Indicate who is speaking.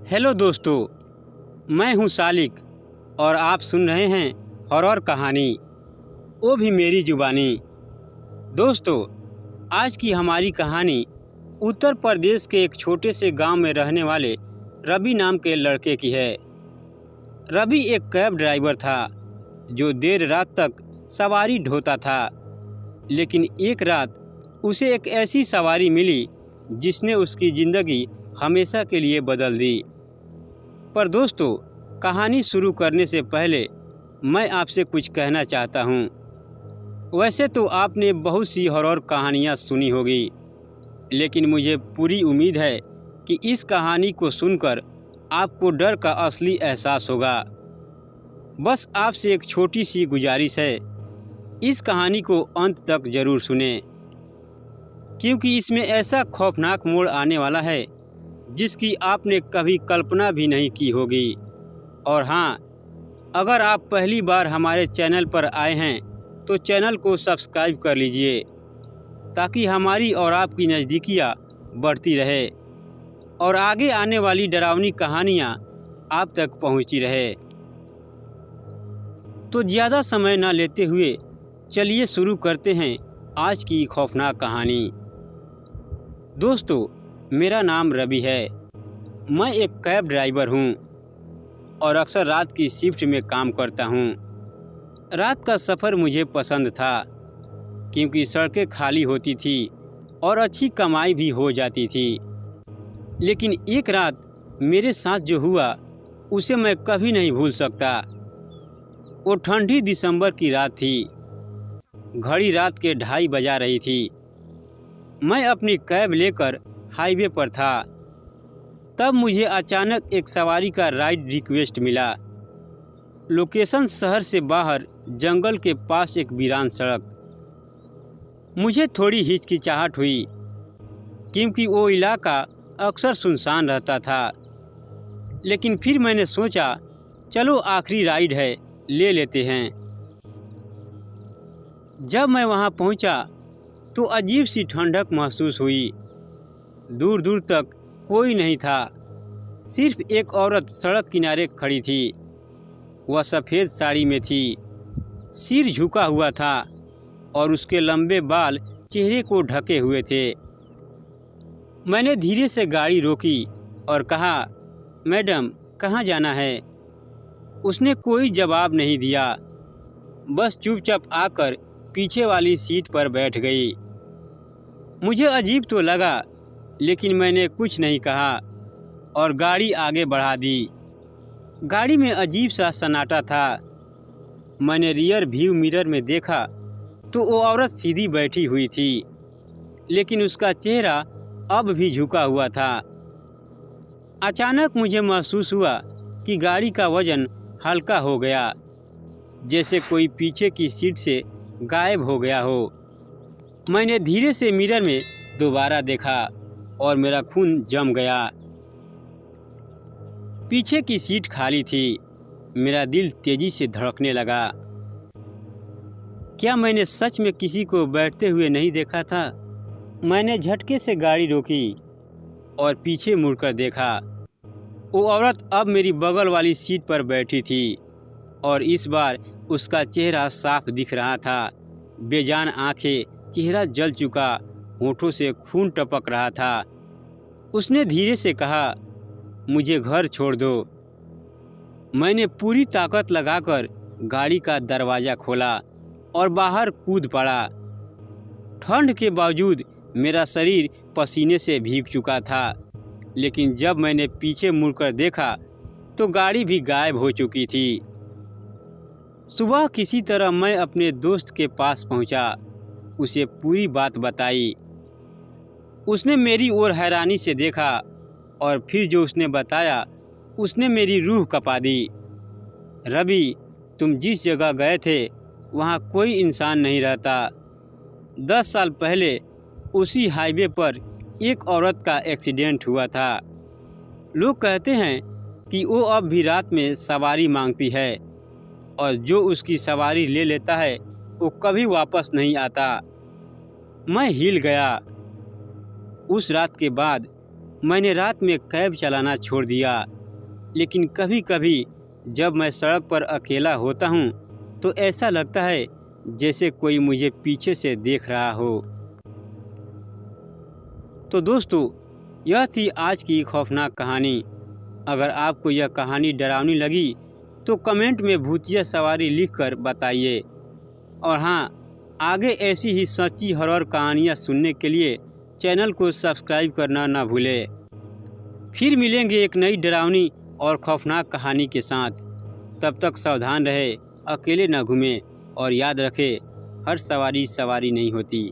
Speaker 1: Hello दोस्तों, मैं हूं सालिक और आप सुन रहे हैं हॉरर कहानी, वो भी मेरी जुबानी। दोस्तों, आज की हमारी कहानी उत्तर प्रदेश के एक छोटे से गांव में रहने वाले रवि नाम के लड़के की है। रवि एक कैब ड्राइवर था जो देर रात तक सवारी ढोता था, लेकिन एक रात उसे एक ऐसी सवारी मिली जिसने उसकी ज़िंदगी हमेशा के लिए बदल दी। पर दोस्तों, कहानी शुरू करने से पहले मैं आपसे कुछ कहना चाहता हूँ। वैसे तो आपने बहुत सी हॉरर कहानियाँ सुनी होगी, लेकिन मुझे पूरी उम्मीद है कि इस कहानी को सुनकर आपको डर का असली एहसास होगा। बस आपसे एक छोटी सी गुजारिश है, इस कहानी को अंत तक ज़रूर सुनें, क्योंकि इसमें ऐसा खौफनाक मोड़ आने वाला है जिसकी आपने कभी कल्पना भी नहीं की होगी। और हाँ, अगर आप पहली बार हमारे चैनल पर आए हैं तो चैनल को सब्सक्राइब कर लीजिए, ताकि हमारी और आपकी नज़दीकियाँ बढ़ती रहे और आगे आने वाली डरावनी कहानियाँ आप तक पहुँचती रहे। तो ज़्यादा समय ना लेते हुए चलिए शुरू करते हैं आज की खौफनाक कहानी। दोस्तों, मेरा नाम रवि है। मैं एक कैब ड्राइवर हूँ और अक्सर रात की शिफ्ट में काम करता हूँ। रात का सफ़र मुझे पसंद था, क्योंकि सड़कें खाली होती थी और अच्छी कमाई भी हो जाती थी। लेकिन एक रात मेरे साथ जो हुआ उसे मैं कभी नहीं भूल सकता। वो ठंडी दिसंबर की रात थी। घड़ी रात के 2:30 बजा रही थी। मैं अपनी कैब लेकर हाईवे पर था। तब मुझे अचानक एक सवारी का राइड रिक्वेस्ट मिला। लोकेशन शहर से बाहर जंगल के पास एक वीरान सड़क। मुझे थोड़ी हिचकिचाहट हुई, क्योंकि वो इलाका अक्सर सुनसान रहता था। लेकिन फिर मैंने सोचा, चलो आखिरी राइड है, ले लेते हैं। जब मैं वहाँ पहुँचा तो अजीब सी ठंडक महसूस हुई। दूर दूर तक कोई नहीं था, सिर्फ एक औरत सड़क किनारे खड़ी थी। वह सफ़ेद साड़ी में थी, सिर झुका हुआ था और उसके लंबे बाल चेहरे को ढके हुए थे। मैंने धीरे से गाड़ी रोकी और कहा, मैडम, कहाँ जाना है? उसने कोई जवाब नहीं दिया, बस चुपचाप आकर पीछे वाली सीट पर बैठ गई। मुझे अजीब तो लगा, लेकिन मैंने कुछ नहीं कहा और गाड़ी आगे बढ़ा दी। गाड़ी में अजीब सा सन्नाटा था। मैंने रियर व्यू मिरर में देखा तो वो औरत सीधी बैठी हुई थी, लेकिन उसका चेहरा अब भी झुका हुआ था। अचानक मुझे महसूस हुआ कि गाड़ी का वजन हल्का हो गया, जैसे कोई पीछे की सीट से गायब हो गया हो। मैंने धीरे से मिरर में दोबारा देखा और मेरा खून जम गया। पीछे की सीट खाली थी। मेरा दिल तेजी से धड़कने लगा। क्या मैंने सच में किसी को बैठते हुए नहीं देखा था? मैंने झटके से गाड़ी रोकी और पीछे मुड़कर देखा। वो औरत अब मेरी बगल वाली सीट पर बैठी थी और इस बार उसका चेहरा साफ दिख रहा था। बेजान आंखें, चेहरा जल चुका, होठों से खून टपक रहा था। उसने धीरे से कहा, मुझे घर छोड़ दो। मैंने पूरी ताकत लगाकर गाड़ी का दरवाज़ा खोला और बाहर कूद पड़ा। ठंड के बावजूद मेरा शरीर पसीने से भीग चुका था, लेकिन जब मैंने पीछे मुड़कर देखा तो गाड़ी भी गायब हो चुकी थी। सुबह किसी तरह मैं अपने दोस्त के पास पहुंचा, उसे पूरी बात बताई। उसने मेरी ओर हैरानी से देखा और फिर जो उसने बताया उसने मेरी रूह कँपा दी। रवि, तुम जिस जगह गए थे वहाँ कोई इंसान नहीं रहता। 10 साल पहले उसी हाईवे पर एक औरत का एक्सीडेंट हुआ था। लोग कहते हैं कि वो अब भी रात में सवारी मांगती है और जो उसकी सवारी ले लेता है वो कभी वापस नहीं आता। मैं हिल गया। उस रात के बाद मैंने रात में कैब चलाना छोड़ दिया। लेकिन कभी कभी जब मैं सड़क पर अकेला होता हूँ तो ऐसा लगता है जैसे कोई मुझे पीछे से देख रहा हो। तो दोस्तों, यह थी आज की खौफनाक कहानी। अगर आपको यह कहानी डरावनी लगी तो कमेंट में भूतिया सवारी लिखकर बताइए। और हाँ, आगे ऐसी ही सच्ची हॉरर कहानियाँ सुनने के लिए चैनल को सब्सक्राइब करना ना भूलें। फिर मिलेंगे एक नई डरावनी और खौफनाक कहानी के साथ। तब तक सावधान रहे, अकेले न घूमें और याद रखें, हर सवारी सवारी नहीं होती।